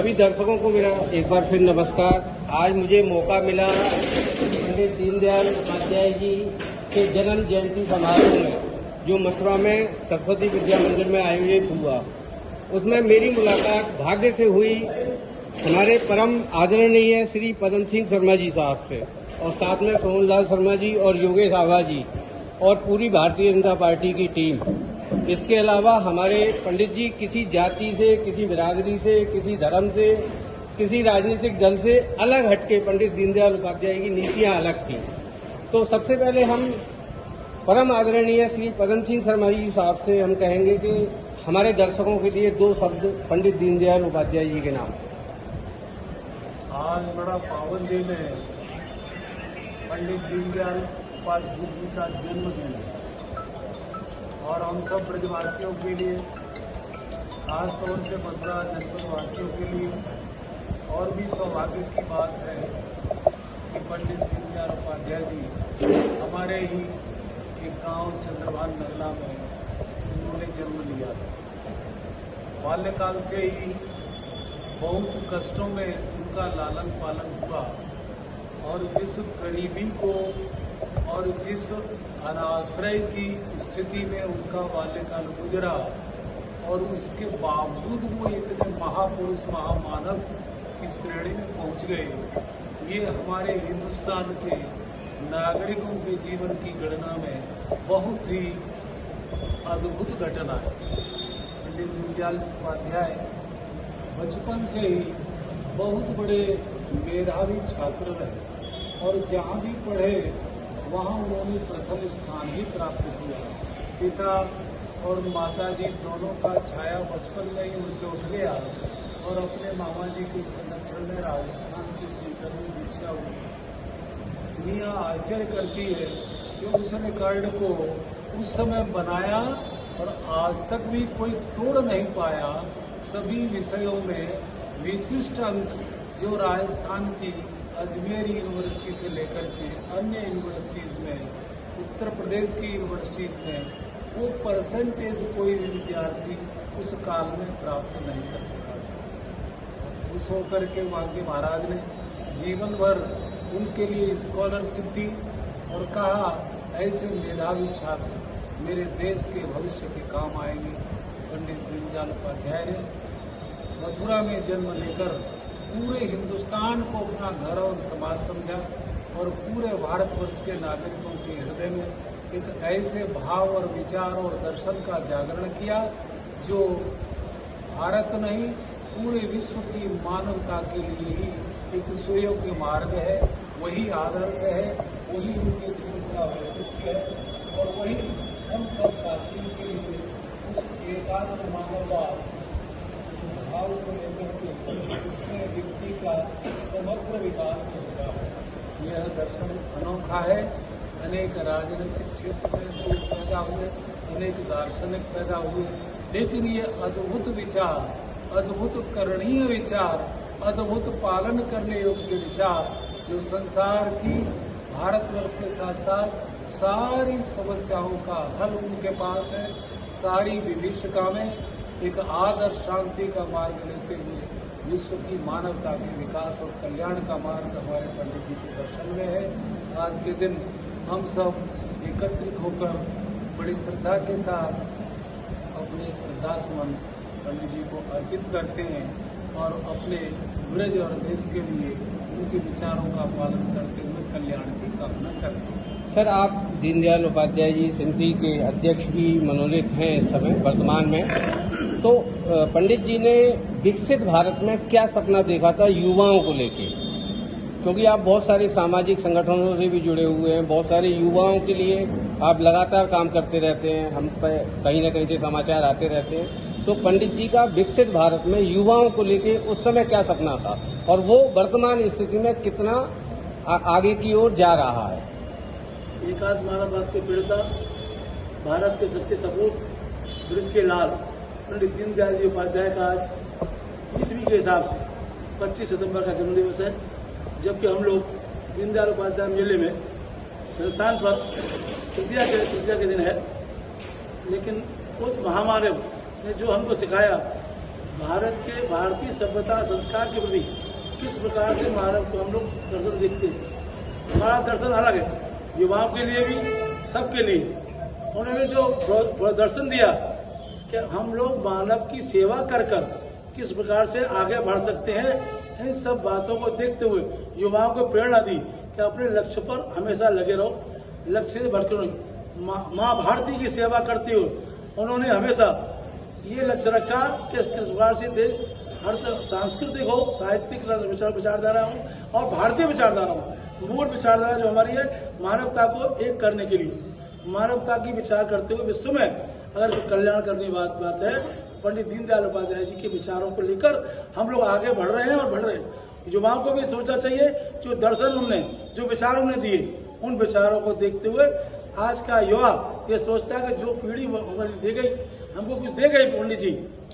सभी दर्शकों को मेरा एक बार फिर नमस्कार। आज मुझे मौका मिला पंडित दीनदयाल उपाध्याय जी के जन्म जयंती समारोह में जो मथुरा में सरस्वती विद्या मंदिर में आयोजित हुआ, उसमें मेरी मुलाकात भाग्य से हुई हमारे परम आदरणीय श्री पदम सिंह शर्मा जी साहब से, और साथ में सोहनलाल शर्मा जी और योगेश आभा जी और पूरी भारतीय जनता पार्टी की टीम। इसके अलावा हमारे पंडित जी किसी जाति से, किसी बिरादरी से, किसी धर्म से, किसी राजनीतिक दल से अलग हटके पंडित दीनदयाल उपाध्याय की नीतियां अलग थी। तो सबसे पहले हम परम आदरणीय श्री पदम सिंह शर्मा जी साहब से हम कहेंगे कि हमारे दर्शकों के लिए दो शब्द पंडित दीनदयाल उपाध्याय जी के नाम। आज बड़ा पावन दिन है, पंडित दीनदयाल उपाध्याय जी का जन्मदिन है और हम सब ब्रजवासियों के लिए, खासतौर से मथुरा जनपद वासियों के लिए और भी सौभाग्य की बात है कि पंडित दीनदयाल उपाध्याय जी हमारे ही एक गांव चंद्रभान नगला में उन्होंने जन्म लिया था। बाल्यकाल से ही बहुत कष्टों में उनका लालन पालन हुआ और जिस गरीबी को और जिस अनाश्रय की स्थिति में उनका बाल्यकाल गुजरा और उसके बावजूद वो इतने महापुरुष महामानव की श्रेणी में पहुंच गए, ये हमारे हिंदुस्तान के नागरिकों के जीवन की गणना में बहुत ही अद्भुत घटना है। पंडित दीनदयाल उपाध्याय बचपन से ही बहुत बड़े मेधावी छात्र रहे और जहाँ भी पढ़े वहाँ उन्होंने प्रथम स्थान ही प्राप्त किया। पिता और माताजी दोनों का छाया बचपन में ही उनसे उठ गया और अपने मामा जी के संरक्षण में राजस्थान के सीकर में दीक्षा हुई। दुनिया आश्चर्य करती है कि उस रिकॉर्ड को उस समय बनाया और आज तक भी कोई तोड़ नहीं पाया। सभी विषयों में विशिष्ट अंक जो राजस्थान की अजमेर यूनिवर्सिटी से लेकर के अन्य यूनिवर्सिटीज में, उत्तर प्रदेश की यूनिवर्सिटीज में वो परसेंटेज कोई भी विद्यार्थी उस काल में प्राप्त नहीं कर सका था। खुश होकर के वाल्मीकि महाराज ने जीवन भर उनके लिए स्कॉलरशिप दी और कहा ऐसे मेधावी छात्र मेरे देश के भविष्य के काम आएंगे। पंडित दीनदयाल उपाध्याय ने मथुरा में जन्म लेकर पूरे हिंदुस्तान को अपना घर और समाज समझा और पूरे भारतवर्ष के नागरिकों के हृदय में एक ऐसे भाव और विचार और दर्शन का जागरण किया जो भारत नहीं पूरे विश्व की मानवता के लिए ही एक सुयोग्य मार्ग है। वही आदर्श है, वही उनके जीवन का वैशिष्ट है और वही हम सब साथियों के लिए उस एकात्म मानववाद भाव को लेकर के इसमें व्यक्ति का समग्र विकास होता है। यह दर्शन अनोखा है। अनेक राजनीतिक क्षेत्र में लोग पैदा हुए, अनेक दार्शनिक पैदा हुए, लेकिन ये अद्भुत विचार, अद्भुत करणीय विचार, अद्भुत पालन करने योग्य विचार जो संसार की, भारतवर्ष के साथ साथ सारी समस्याओं का हल उनके पास है। सारी विभीषिका में एक आदर्श शांति का मार्ग लेते हुए विश्व की मानवता के विकास और कल्याण का मार्ग हमारे पंडित जी के दर्शन में है। आज के दिन हम सब एकत्रित होकर बड़ी श्रद्धा के साथ अपने श्रद्धा सुमन पंडित जी को अर्पित करते हैं और अपने ब्रज और देश के लिए उनके विचारों का पालन करते हुए कल्याण की कामना करते हैं। सर, आप दीनदयाल उपाध्याय जी सिंधी के अध्यक्ष भी मनोनीत हैं इस समय वर्तमान में, तो पंडित जी ने विकसित भारत में क्या सपना देखा था युवाओं को लेके? क्योंकि आप बहुत सारे सामाजिक संगठनों से भी जुड़े हुए हैं, बहुत सारे युवाओं के लिए आप लगातार काम करते रहते हैं, हम पे कहीं न कहीं से समाचार आते रहते हैं। तो पंडित जी का विकसित भारत में युवाओं को लेके उस समय क्या सपना था और वो वर्तमान स्थिति में कितना आगे की ओर जा रहा है? एकात्म मानववाद के पीड़िता, भारत के सच्चे सपूत, ब्रिज के लाल पंडित दीनदयाल जी उपाध्याय का आज ईस्वी के हिसाब से 25 सितंबर का जन्मदिवस है, जबकि हम लोग दीनदयाल उपाध्याय मेले में संस्थान पर तृतीया के दिन है। लेकिन उस महामानव ने जो हमको सिखाया भारतीय सभ्यता संस्कार के प्रति किस प्रकार से मानव को हम लोग दर्शन देखते हैं। हमारा दर्शन अलग है, युवाओं के लिए भी, सबके लिए। उन्होंने जो प्रदर्शन दिया कि हम लोग मानव की सेवा कर किस प्रकार से आगे बढ़ सकते हैं, इन सब बातों को देखते हुए युवाओं को प्रेरणा दी कि अपने लक्ष्य पर हमेशा लगे रहो, लक्ष्य से भटके नहीं। माँ भारती की सेवा करते हुए उन्होंने हमेशा ये लक्ष्य रखा कि किस प्रकार से देश हर सांस्कृतिक हो, साहित्यिक विचारधारा हो और भारतीय विचारधारा हो। मूल विचारधारा जो हमारी है, मानवता को एक करने के लिए, मानवता की विचार करते हुए विश्व में अगर कल्याण करने की बात है, पंडित दीनदयाल उपाध्याय जी के विचारों को लेकर हम लोग आगे बढ़ रहे हैं और बढ़ रहे हैं। युवाओं को भी सोचना चाहिए, जो दर्शन उन्होंने, जो विचार उन्हें दिए, उन विचारों को देखते हुए आज का युवा ये सोचता है कि जो पीढ़ी हमारी दे गई, हमको कुछ दे गई पंडित जी,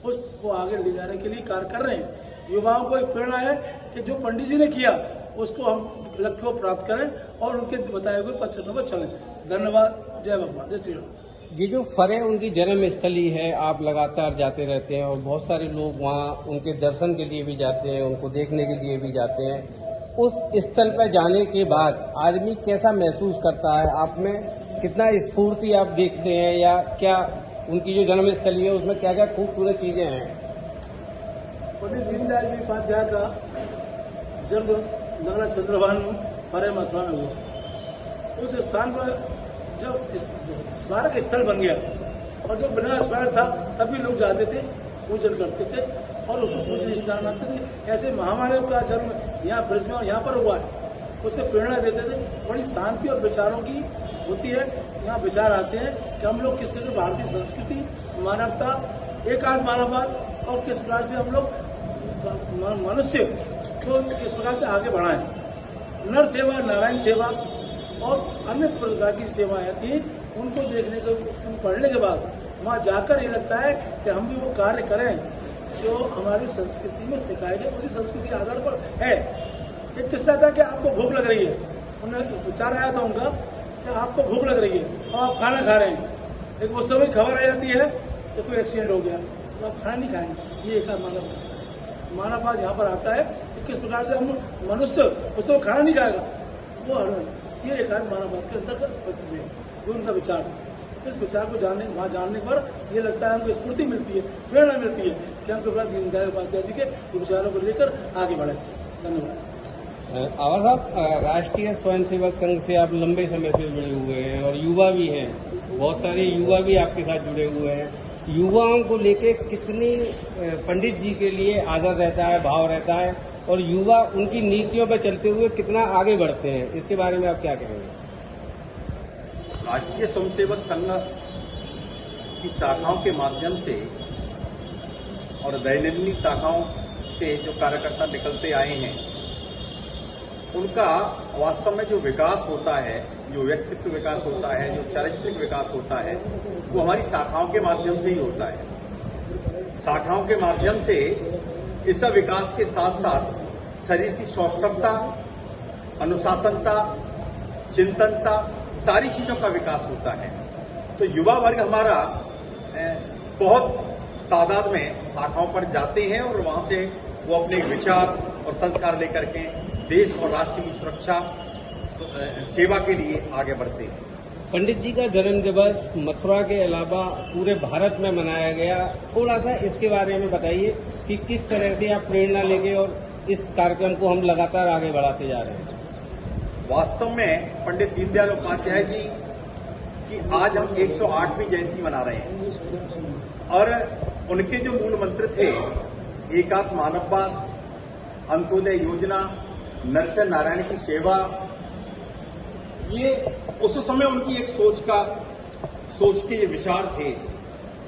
उसको आगे ले जाने के लिए कार्य कर रहे हैं। युवाओं को एक प्रेरणा है कि जो पंडित जी ने किया उसको हम लक्ष्य को प्राप्त करें और उनके बताए हुए पथ पर चलें। धन्यवाद। जय भगवान, जय श्री राम। ये जो फरे उनकी जन्म स्थली है, आप लगातार जाते रहते हैं और बहुत सारे लोग वहाँ उनके दर्शन के लिए भी जाते हैं, उनको देखने के लिए भी जाते हैं। उस स्थल पर जाने के बाद आदमी कैसा महसूस करता है? आप में कितना स्फूर्ति आप देखते हैं, या क्या उनकी जो जन्म स्थली है उसमें क्या क्या खूबसूरत चीजें हैं? पंडित दीनदयाल जी उपाध्याय का जन्म नगरा चंद्रभान फरे मथुरा में हुआ। उस स्थान पर जब स्मारक स्थल बन गया और जब बना स्मारक था तब भी लोग जाते थे, पूजन करते थे और उसको पूजन स्थान मानते थे। ऐसे महामानव का जन्म यहाँ ब्रज में और यहाँ पर हुआ है, उससे प्रेरणा देते थे। बड़ी शांति और विचारों की होती है। यहाँ विचार आते हैं कि हम लोग किस प्रकार भारतीय संस्कृति, मानवता, एकात्म मानववाद और किस प्रकार से हम लोग मनुष्य को किस प्रकार से आगे बढ़ाएं। नर सेवा, नारायण सेवा और अन्य प्रकार की सेवाएं थी, उनको देखने को, पढ़ने के बाद वहाँ जाकर ये लगता है कि हम भी वो कार्य करें जो हमारी संस्कृति में सिखाए गए, उसी संस्कृति के आधार पर है। एक किस्सा था कि आपको भूख लग रही है, उन्हें विचार आया था उनका कि आपको भूख लग रही है और आप खाना खा रहे हैं, लेकिन उस समय खबर आ जाती है कि कोई एक्सीडेंट हो गया तो आप खाना नहीं खाएंगे। ये एक मानववाद यहाँ पर आता है कि किस प्रकार से हम मनुष्य उस समय खाना नहीं खाएगा, वो ये एक मानववाद के अंतर्गत है, जो उनका विचार था। इस विचार को वहाँ जानने पर ये लगता है हमको स्फूर्ति मिलती है, प्रेरणा मिलती है कि हम कभी दीनदयाल उपाध्याय जी के विचारों को लेकर आगे बढ़े। धन्यवाद। आवाज साहब, राष्ट्रीय स्वयंसेवक संघ से आप लंबे समय से जुड़े हुए हैं और युवा भी हैं, बहुत सारे युवा भी आपके साथ जुड़े हुए हैं। युवाओं को लेके कितनी पंडित जी के लिए आदर रहता है, भाव रहता है, और युवा उनकी नीतियों पर चलते हुए कितना आगे बढ़ते हैं, इसके बारे में आप क्या कहेंगे? राष्ट्रीय स्वयंसेवक संघ की शाखाओं के माध्यम से और दैनंदिन शाखाओं से जो कार्यकर्ता निकलते आए हैं, उनका वास्तव में जो विकास होता है, जो व्यक्तित्व विकास होता है, जो चारित्रिक विकास होता है, वो हमारी शाखाओं के माध्यम से ही होता है। शाखाओं के माध्यम से इस विकास के साथ साथ शरीर की सौष्ठवता, अनुशासनता, चिंतनता, सारी चीजों का विकास होता है। तो युवा वर्ग हमारा बहुत तादाद में शाखाओं पर जाते हैं और वहां से वो अपने विचार और संस्कार लेकर के देश और राष्ट्र की सुरक्षा, सेवा के लिए आगे बढ़ते हैं। पंडित जी का जन्म दिवस मथुरा के अलावा पूरे भारत में मनाया गया, थोड़ा सा इसके बारे में बताइए कि किस तरह से आप प्रेरणा लेंगे और इस कार्यक्रम को हम लगातार आगे बढ़ाते जा रहे हैं। वास्तव में पंडित दीनदयाल उपाध्याय जी की आज हम 108वीं जयंती मना रहे हैं और उनके जो मूल मंत्र थे, एकात्म मानववाद, अंत्योदय योजना, नर से नारायण की सेवा, ये उस समय उनकी एक सोच के ये विचार थे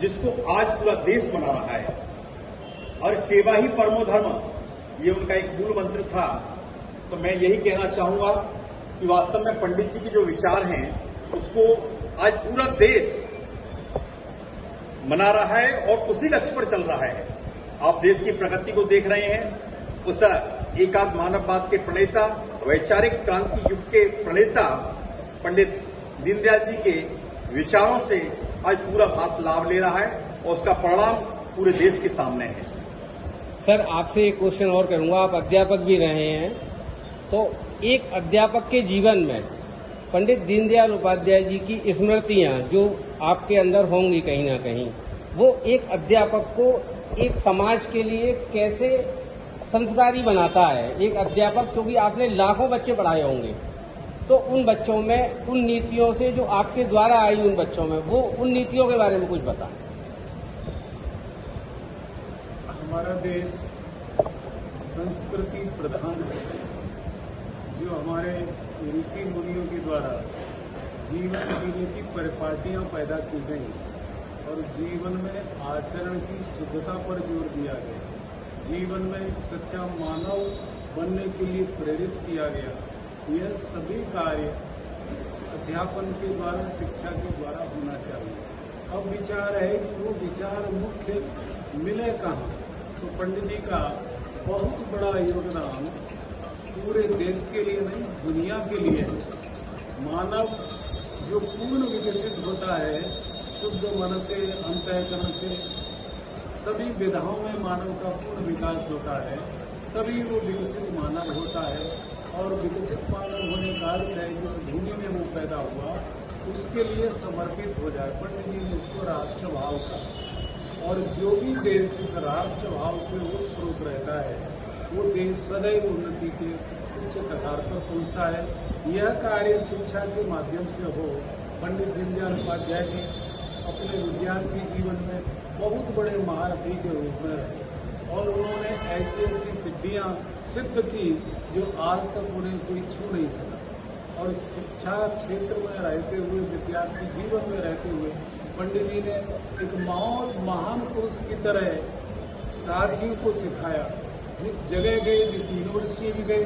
जिसको आज पूरा देश मना रहा है। और सेवा ही परमो धर्म, ये उनका एक मूल मंत्र था। तो मैं यही कहना चाहूंगा कि वास्तव में पंडित जी के जो विचार हैं उसको आज पूरा देश मना रहा है और उसी लक्ष्य पर चल रहा है। आप देश की प्रगति को देख रहे हैं। उस एकात्म मानववाद के प्रणेता, वैचारिक क्रांति युग के प्रणेता पंडित दीनदयाल जी के विचारों से आज पूरा भारत लाभ ले रहा है और उसका परिणाम पूरे देश के सामने है। सर आपसे एक क्वेश्चन और करूंगा, आप अध्यापक भी रहे हैं, तो एक अध्यापक के जीवन में पंडित दीनदयाल उपाध्याय जी की स्मृतियां जो आपके अंदर होंगी कहीं ना कहीं, वो एक अध्यापक को एक समाज के लिए कैसे संस्कारी बनाता है? एक अध्यापक, क्योंकि आपने लाखों बच्चे पढ़ाए होंगे, तो उन बच्चों में उन नीतियों से जो आपके द्वारा आई उन बच्चों में, वो उन नीतियों के बारे में कुछ बताएं। हमारा देश संस्कृति प्रधान है, जो हमारे ऋषि मुनियों के द्वारा जीवन जीने की परिपाटियां पैदा की गई और जीवन में आचरण की शुद्धता पर जोर दिया गया, जीवन में सच्चा मानव बनने के लिए प्रेरित किया गया। यह सभी कार्य अध्यापन के द्वारा, शिक्षा के द्वारा होना चाहिए। अब विचार है कि वो विचार मुख्य मिले कहाँ, तो पंडित जी का बहुत बड़ा योगदान पूरे देश के लिए नहीं, दुनिया के लिए है। मानव जो पूर्ण विकसित होता है शुद्ध मन से, अंतःकरण से, सभी विधाओं में मानव का पूर्ण विकास होता है, तभी वो विकसित मानव होता है। और विकसित मानव होने का अर्थ है जिस भूमि में वो पैदा हुआ उसके लिए समर्पित हो जाए। पंडित जी ने इसको राष्ट्रभाव कहा, और जो भी देश इस राष्ट्रभाव से ओतप्रोत रहता है वो देश सदैव उन्नति के उच्च कतार पर पहुंचता है। यह कार्य शिक्षा के माध्यम से हो। पंडित दीनदयाल उपाध्याय जी अपने विद्यार्थी जीवन में बहुत बड़े महारथी के रूप में रहे और उन्होंने ऐसी ऐसी सिद्धियां सिद्ध की जो आज तक उन्हें कोई छू नहीं सका। और शिक्षा क्षेत्र में रहते हुए, विद्यार्थी जीवन में रहते हुए पंडित जी ने एक महान पुरुष की तरह साथियों को सिखाया। जिस जगह गए, जिस यूनिवर्सिटी भी गए,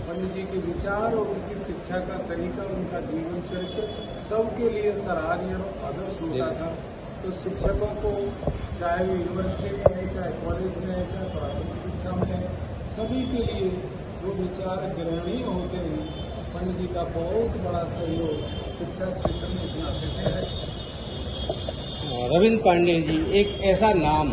पंडित जी के विचार और उनकी शिक्षा का तरीका, उनका जीवन चरित्र सबके लिए सराहनीय और आदर्श होता था। तो शिक्षकों को, चाहे वो यूनिवर्सिटी में है, चाहे कॉलेज में है, चाहे प्राथमिक शिक्षा में है, सभी के लिए वो विचार ग्रहणीय होते हैं। पंडित जी का बहुत बड़ा सहयोग शिक्षा क्षेत्र में इस नाते से है। रविंद्र पांडे जी एक ऐसा नाम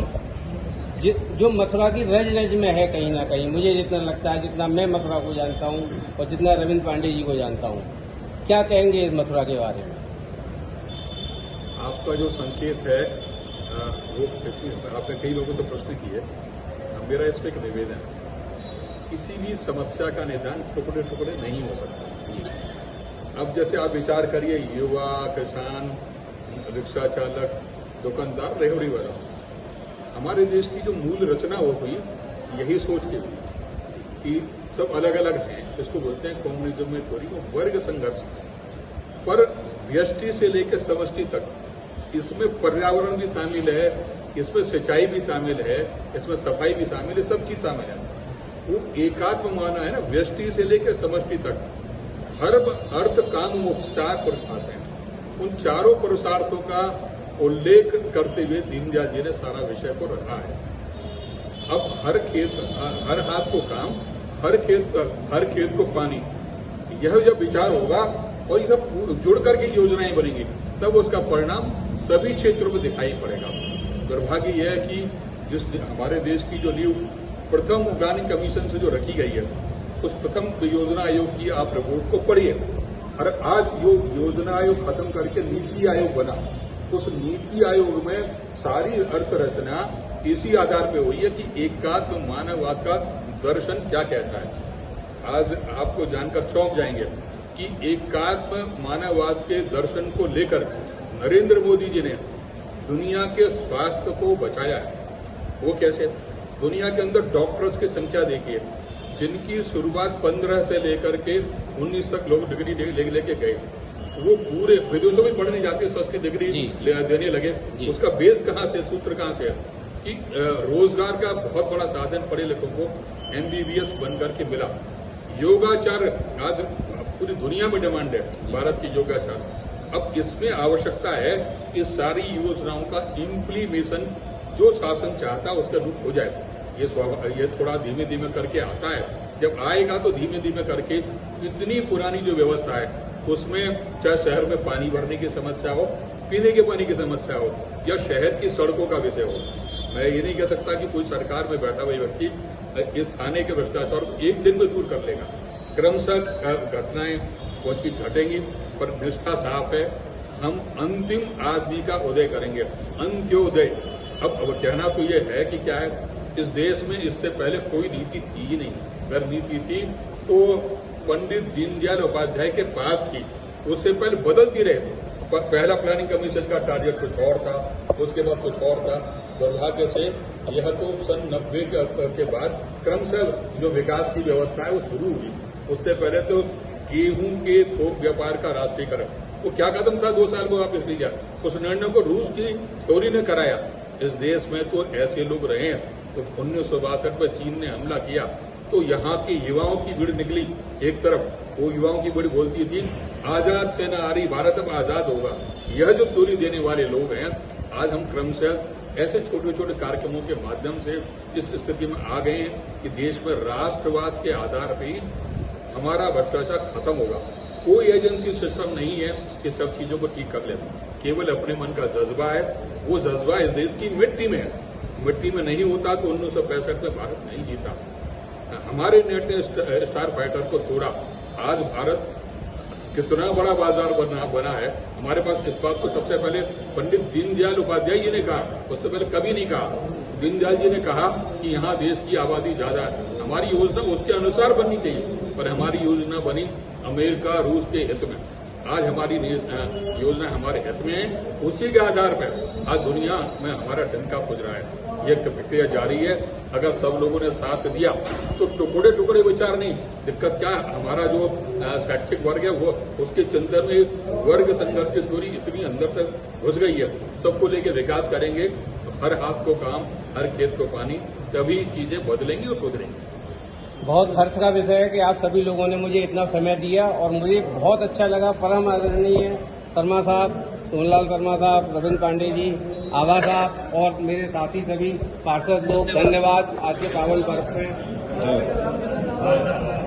जो मथुरा की रज रज में है कहीं ना कहीं, मुझे जितना लगता है, जितना मैं मथुरा को जानता हूँ और जितना रविंद्र पांडे जी को जानता हूँ, क्या कहेंगे इस मथुरा के बारे में? आपका जो संकेत है वो आपने कई लोगों से प्रश्न किए। मेरा इस पर एक निवेदन है, किसी भी समस्या का निदान टुकड़े टुकड़े नहीं हो सकता। अब जैसे आप विचार करिए, युवा, किसान, रिक्शा चालक, दुकानदार, रेहड़ी वाला, हमारे देश की जो मूल रचना हो हुई यही सोच के हुई कि सब अलग अलग हैं, जिसको बोलते हैं कम्युनिज्म में थोड़ी वो वर्ग संघर्ष, पर व्यष्टि से लेकर समष्टि तक इसमें पर्यावरण भी शामिल है, इसमें सिंचाई भी शामिल है, इसमें सफाई भी शामिल है, सब चीज शामिल है। वो एकात्म माना है ना, व्यष्टि से लेकर समष्टि तक धर्म, अर्थ, काम, मोक्ष 4 पुरुषार्थ हैं। उन चारों पुरुषार्थों का उल्लेख करते हुए दीनदयाल जी ने सारा विषय को रखा है। अब हर खेत, हर हाथ को काम, हर खेत को पानी, यह जब विचार होगा और ये सब जुड़ करके योजनाएं बनेंगी, तब उसका परिणाम सभी क्षेत्रों में दिखाई पड़ेगा। दुर्भाग्य यह है कि जिस हमारे देश की जो न्यू प्रथम ऑर्गेनिक कमीशन से जो रखी गई है, उस प्रथम योजना आयोग की आप रिपोर्ट को पढ़िए, और आज योजना आयोग खत्म करके नीति आयोग बना। उस नीति आयोग में सारी अर्थ रचना इसी आधार पर हुई है कि एकात्म मानववाद का दर्शन क्या कहता है। आज आपको जानकर चौंक जाएंगे कि एकात्म मानववाद के दर्शन को लेकर नरेंद्र मोदी जी ने दुनिया के स्वास्थ्य को बचाया है। वो कैसे? दुनिया के अंदर डॉक्टर्स की संख्या देखिए, जिनकी शुरुआत 15 से लेकर के 19 तक लोग डिग्री लेके गए, वो पूरे विदेशों में पढ़ने जाते, सस्ती डिग्री देने लगे। उसका बेस कहाँ से, सूत्र कहाँ से है कि रोजगार का बहुत बड़ा साधन पढ़े लिखों को MBBS बन करके मिला। योगाचार आज पूरी दुनिया में डिमांड है, भारत की योगाचार। अब इसमें आवश्यकता है कि सारी योजनाओं का इम्प्लीमेशन जो शासन चाहता है उसके अनुरूप हो जाए। ये थोड़ा धीमे धीमे करके आता है, जब आएगा तो धीमे धीमे करके इतनी पुरानी जो व्यवस्था है उसमें, चाहे शहर में पानी भरने की समस्या हो, पीने के पानी की समस्या हो, या शहर की सड़कों का विषय हो, मैं ये नहीं कह सकता कि कोई सरकार में बैठा हुआ व्यक्ति इस थाने के भ्रष्टाचार को एक दिन में दूर कर लेगा। क्रमशः घटनाएं कुछ चीज घटेंगी, पर निष्ठा साफ है। हम अंतिम आदमी का उदय करेंगे, अंत्योदय। अब कहना तो ये है कि क्या है, इस देश में इससे पहले कोई नीति थी ही नहीं। अगर नीति थी तो पंडित दीनदयाल उपाध्याय के पास थी, उससे पहले बदलती रहे। पहला प्लानिंग कमीशन का टारगेट कुछ और था, उसके बाद कुछ और था। दुर्भाग्य से यह तो सन 90 के बाद क्रमशः जो विकास की व्यवस्था है वो शुरू हुई। उससे पहले तो गेहूं के थोक व्यापार का राष्ट्रीयकरण, वो क्या कदम था 2 साल में वापस लिया। उस निर्णय को रूस की थ्योरी ने कराया। इस देश में तो ऐसे लोग रहे हैं। तो 1962 में चीन ने हमला किया तो यहाँ के युवाओं की भीड़ निकली। एक तरफ वो युवाओं की भीड़ बोलती थी आजाद सेना आ रही, भारत अब आजाद होगा। यह जो थ्योरी देने वाले लोग हैं, आज हम क्रमशः ऐसे छोटे छोटे कार्यक्रमों के माध्यम से इस स्थिति में आ गए हैं कि देश में राष्ट्रवाद के आधार पर ही हमारा भ्रष्टाचार खत्म होगा। कोई एजेंसी सिस्टम नहीं है कि सब चीजों को ठीक कर ले, केवल अपने मन का जज्बा है। वो जज्बा इस देश की मिट्टी में है। मिट्टी में नहीं होता तो 1965 में भारत नहीं जीता। हमारे नेट ने स्टार फाइटर को तोड़ा। आज भारत कितना बड़ा बाजार बना है। हमारे पास इस बात को सबसे पहले पंडित दीनदयाल उपाध्याय जी ने कहा, उससे पहले कभी नहीं कहा। दीनदयाल जी ने कहा कि यहाँ देश की आबादी ज्यादा है, हमारी योजना उसके अनुसार बननी चाहिए, पर हमारी योजना बनी अमेरिका रूस के हित में। आज हमारी योजना हमारे हित में है, उसी के आधार पर आज दुनिया में हमारा डंका खुज रहा है। ये प्रक्रिया जारी है। अगर सब लोगों ने साथ दिया तो टुकड़े टुकड़े विचार नहीं। दिक्कत क्या, हमारा जो शैक्षिक वर्ग है वो उसके चिंतन में वर्ग संघर्ष की थ्योरी इतनी अंदर तक घुस गई है। सबको लेके विकास करेंगे, हर हाथ को काम, हर खेत को पानी, तभी चीजें बदलेंगी और सुधरेंगी। बहुत हर्ष का विषय है कि आप सभी लोगों ने मुझे इतना समय दिया और मुझे बहुत अच्छा लगा। परम आदरणीय शर्मा साहब, सोनलाल शर्मा साहब, रविंद्र पांडे जी, आभा साहब और मेरे साथी सभी पार्षद लोग, धन्यवाद आज के पावन पर्व में।